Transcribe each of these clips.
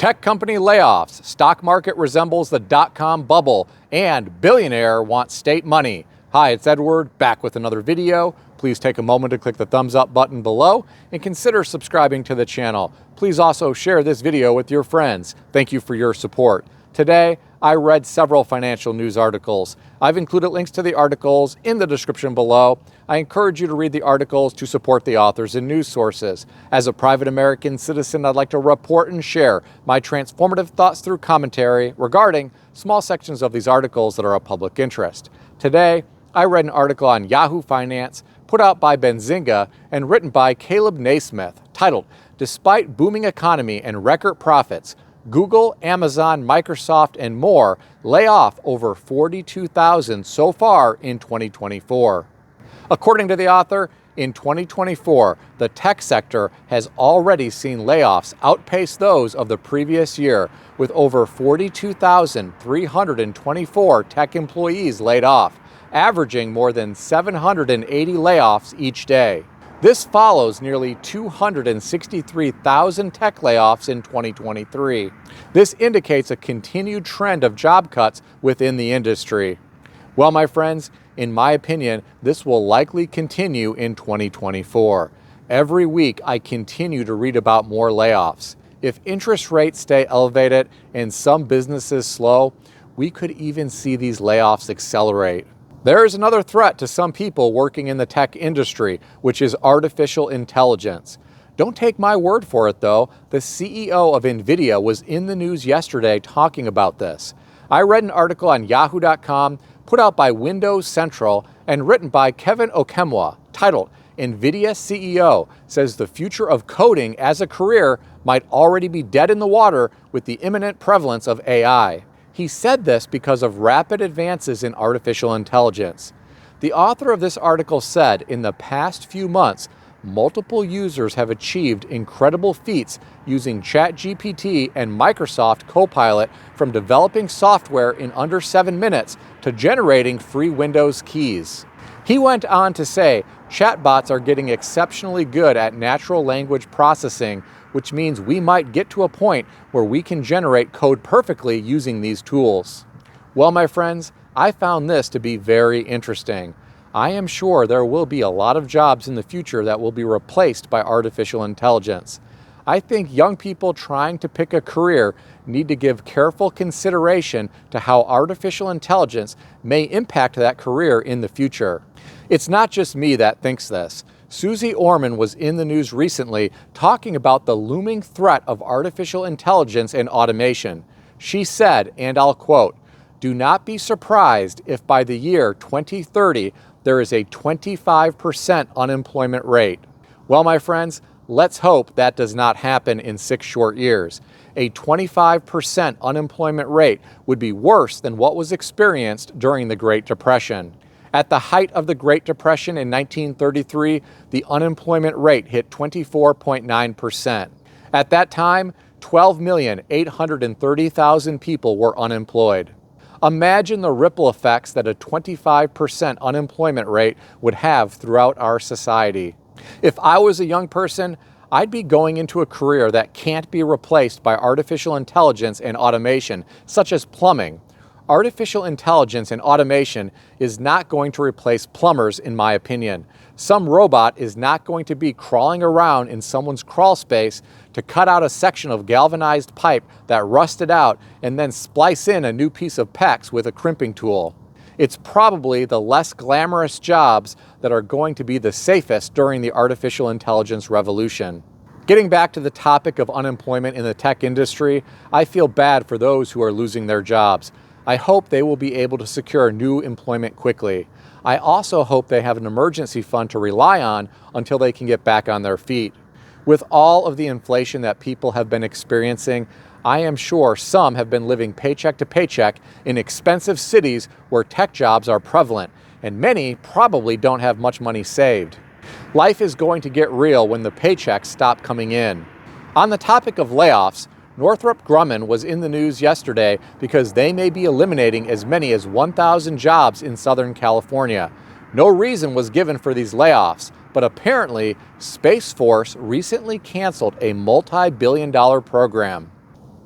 Tech company layoffs, stock market resembles the dot-com bubble, and Billionaire wants state money. Hi, it's Edward, back with another video. Please take a moment to click the thumbs up button below and consider subscribing to the channel. Please also share this video with your friends. Thank you for your support. Today, I read several financial news articles. I've included links to the articles in the description below. I encourage you to read the articles to support the authors and news sources. As a private American citizen, I'd like to report and share my transformative thoughts through commentary regarding small sections of these articles that are of public interest. Today, I read an article on Yahoo Finance put out by Benzinga and written by Caleb Naismith titled, "Despite Booming Economy and Record Profits, Google, Amazon, Microsoft, and more lay off over 42,000 so far in 2024. According to the author, in 2024, the tech sector has already seen layoffs outpace those of the previous year, with over 42,324 tech employees laid off, averaging more than 780 layoffs each day. This follows nearly 263,000 tech layoffs in 2023. This indicates a continued trend of job cuts within the industry. Well, my friends, in my opinion, this will likely continue in 2024. Every week, I continue to read about more layoffs. If interest rates stay elevated and some businesses slow, we could even see these layoffs accelerate. There is another threat to some people working in the tech industry, which is artificial intelligence. Don't take my word for it, though. The CEO of NVIDIA was in the news yesterday talking about this. I read an article on yahoo.com put out by Windows Central and written by Kevin Okemwa titled, "NVIDIA CEO says the future of coding as a career might already be dead in the water with the imminent prevalence of AI." He said this because of rapid advances in artificial intelligence. The author of this article said in the past few months, multiple users have achieved incredible feats using ChatGPT and Microsoft Copilot, from developing software in under 7 minutes to generating free Windows keys. He went on to say, chatbots are getting exceptionally good at natural language processing, which means we might get to a point where we can generate code perfectly using these tools. Well, my friends, I found this to be very interesting. I am sure there will be a lot of jobs in the future that will be replaced by artificial intelligence. I think young people trying to pick a career need to give careful consideration to how artificial intelligence may impact that career in the future. It's not just me that thinks this. Susie Orman was in the news recently talking about the looming threat of artificial intelligence and automation. She said, and I'll quote, "Do not be surprised if by the year 2030 there is a 25% unemployment rate." Well, my friends, let's hope that does not happen in 6 short years. A 25% unemployment rate would be worse than what was experienced during the Great Depression. At the height of the Great Depression in 1933, the unemployment rate hit 24.9%. At that time, 12,830,000 people were unemployed. Imagine the ripple effects that a 25% unemployment rate would have throughout our society. If I was a young person, I'd be going into a career that can't be replaced by artificial intelligence and automation, such as plumbing. Artificial intelligence and automation is not going to replace plumbers, in my opinion. Some robot is not going to be crawling around in someone's crawl space to cut out a section of galvanized pipe that rusted out and then splice in a new piece of PEX with a crimping tool. It's probably the less glamorous jobs that are going to be the safest during the artificial intelligence revolution. Getting back to the topic of unemployment in the tech industry, I feel bad for those who are losing their jobs. I hope they will be able to secure new employment quickly. I also hope they have an emergency fund to rely on until they can get back on their feet. With all of the inflation that people have been experiencing, I am sure some have been living paycheck to paycheck in expensive cities where tech jobs are prevalent, and many probably don't have much money saved. Life is going to get real when the paychecks stop coming in. On the topic of layoffs, Northrop Grumman was in the news yesterday because they may be eliminating as many as 1,000 jobs in Southern California. No reason was given for these layoffs, but apparently Space Force recently canceled a multi-billion-dollar program.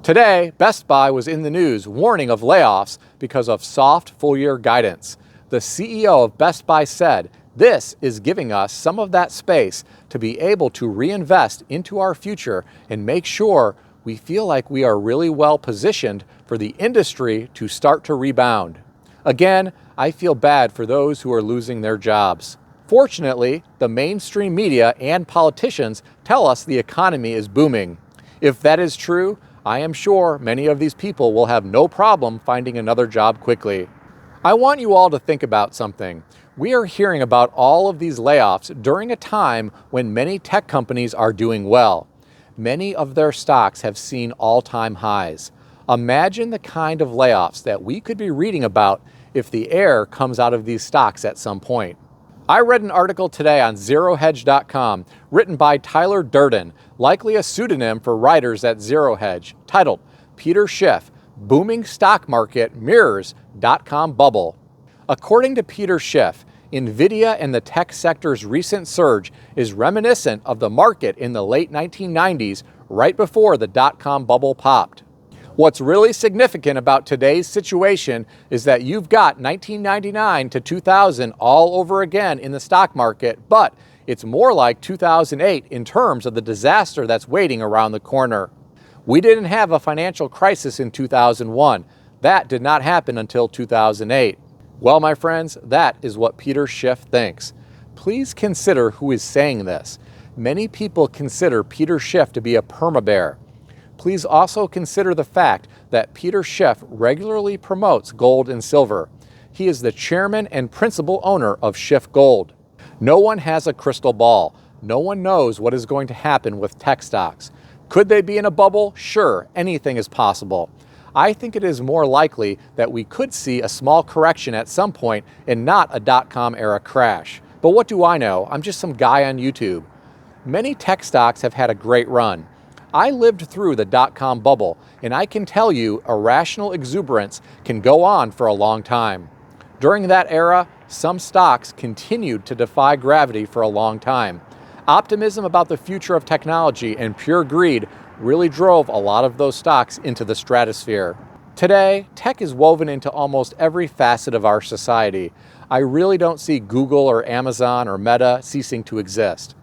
Today, Best Buy was in the news warning of layoffs because of soft full-year guidance. The CEO of Best Buy said, "This is giving us some of that space to be able to reinvest into our future and make sure we feel like we are really well positioned for the industry to start to rebound." Again, I feel bad for those who are losing their jobs. Fortunately, the mainstream media and politicians tell us the economy is booming. If that is true, I am sure many of these people will have no problem finding another job quickly. I want you all to think about something. We are hearing about all of these layoffs during a time when many tech companies are doing well. Many of their stocks have seen all-time highs. Imagine the kind of layoffs that we could be reading about if the air comes out of these stocks at some point. I read an article today on ZeroHedge.com written by Tyler Durden, likely a pseudonym for writers at Zero Hedge, titled "Peter Schiff, Booming Stock Market Mirrors .com Bubble." According to Peter Schiff, NVIDIA and the tech sector's recent surge is reminiscent of the market in the late 1990s, right before the .com bubble popped. What's really significant about today's situation is that you've got 1999 to 2000 all over again in the stock market, but it's more like 2008 in terms of the disaster that's waiting around the corner. We didn't have a financial crisis in 2001. That did not happen until 2008. Well, my friends, that is what Peter Schiff thinks. Please consider who is saying this. Many people consider Peter Schiff to be a perma-bear. Please also consider the fact that Peter Schiff regularly promotes gold and silver. He is the chairman and principal owner of Schiff Gold. No one has a crystal ball. No one knows what is going to happen with tech stocks. Could they be in a bubble? Sure, anything is possible. I think it is more likely that we could see a small correction at some point and not a .com era crash. But what do I know? I'm just some guy on YouTube. Many tech stocks have had a great run. I lived through the .com bubble, and I can tell you irrational exuberance can go on for a long time. During that era, some stocks continued to defy gravity for a long time. Optimism about the future of technology and pure greed really drove a lot of those stocks into the stratosphere. Today, tech is woven into almost every facet of our society. I really don't see Google or Amazon or Meta ceasing to exist.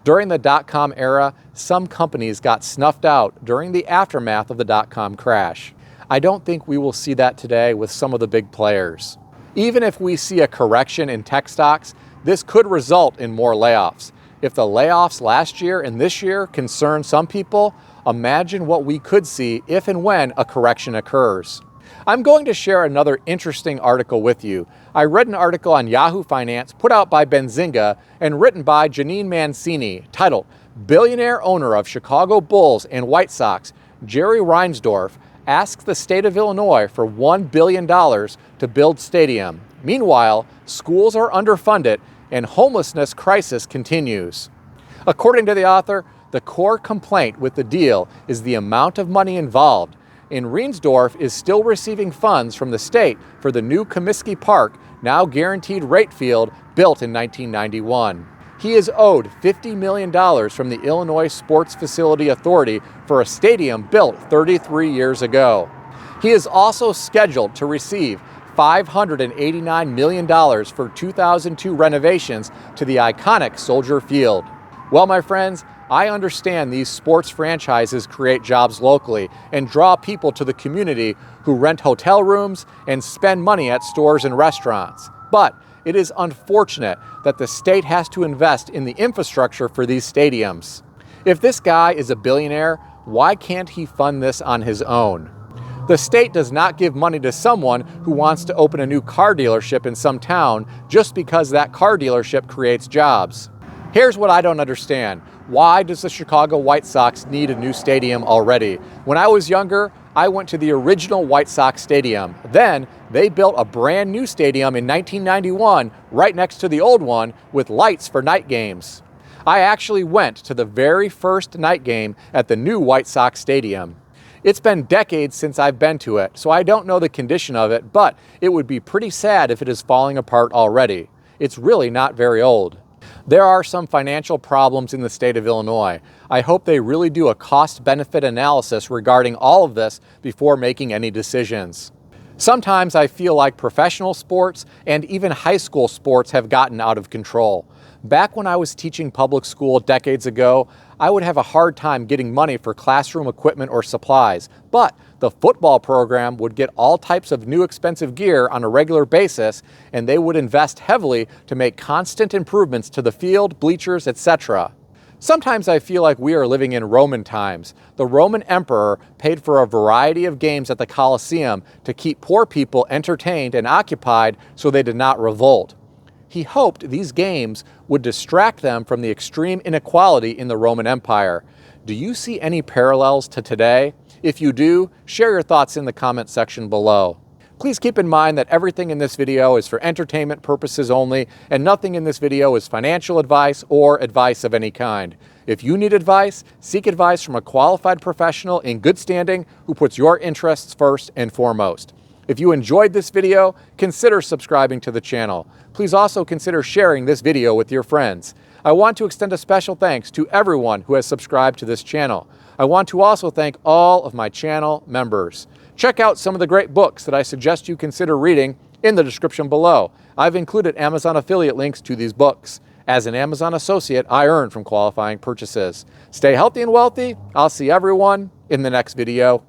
During the .com era, some companies got snuffed out during the aftermath of the .com crash. I don't think we will see that today with some of the big players. Even if we see a correction in tech stocks, this could result in more layoffs. If the layoffs last year and this year concern some people, imagine what we could see if and when a correction occurs. I'm going to share another interesting article with you. I read an article on Yahoo Finance put out by Benzinga and written by Janine Mancini titled "Billionaire Owner of Chicago Bulls and White Sox, Jerry Reinsdorf, asks the state of Illinois for $1 billion to build stadium. Meanwhile, schools are underfunded and homelessness crisis continues." According to the author, the core complaint with the deal is the amount of money involved, and Reinsdorf is still receiving funds from the state for the new Comiskey Park, now guaranteed rate field, built in 1991. He is owed $50 million from the Illinois Sports Facility Authority for a stadium built 33 years ago. He is also scheduled to receive $589 million for 2002 renovations to the iconic Soldier Field. Well, my friends, I understand these sports franchises create jobs locally and draw people to the community who rent hotel rooms and spend money at stores and restaurants. But it is unfortunate that the state has to invest in the infrastructure for these stadiums. If this guy is a billionaire, why can't he fund this on his own? The state does not give money to someone who wants to open a new car dealership in some town just because that car dealership creates jobs. Here's what I don't understand. Why does the Chicago White Sox need a new stadium already? When I was younger, I went to the original White Sox stadium. Then they built a brand new stadium in 1991 right next to the old one with lights for night games. I actually went to the very first night game at the new White Sox stadium. It's been decades since I've been to it, so I don't know the condition of it, but it would be pretty sad if it is falling apart already. It's really not very old. There are some financial problems in the state of Illinois. I hope they really do a cost-benefit analysis regarding all of this before making any decisions. Sometimes I feel like professional sports and even high school sports have gotten out of control. Back when I was teaching public school decades ago, I would have a hard time getting money for classroom equipment or supplies, but the football program would get all types of new expensive gear on a regular basis, and they would invest heavily to make constant improvements to the field, bleachers, etc. Sometimes I feel like we are living in Roman times. The Roman emperor paid for a variety of games at the Colosseum to keep poor people entertained and occupied so they did not revolt. He hoped these games would distract them from the extreme inequality in the Roman Empire. Do you see any parallels to today? If you do, share your thoughts in the comment section below. Please keep in mind that everything in this video is for entertainment purposes only, and nothing in this video is financial advice or advice of any kind. If you need advice, seek advice from a qualified professional in good standing who puts your interests first and foremost. If you enjoyed this video, consider subscribing to the channel. Please also consider sharing this video with your friends. I want to extend a special thanks to everyone who has subscribed to this channel. I want to also thank all of my channel members. Check out some of the great books that I suggest you consider reading in the description below. I've included Amazon affiliate links to these books. As an Amazon associate, I earn from qualifying purchases. Stay healthy and wealthy. I'll see everyone in the next video.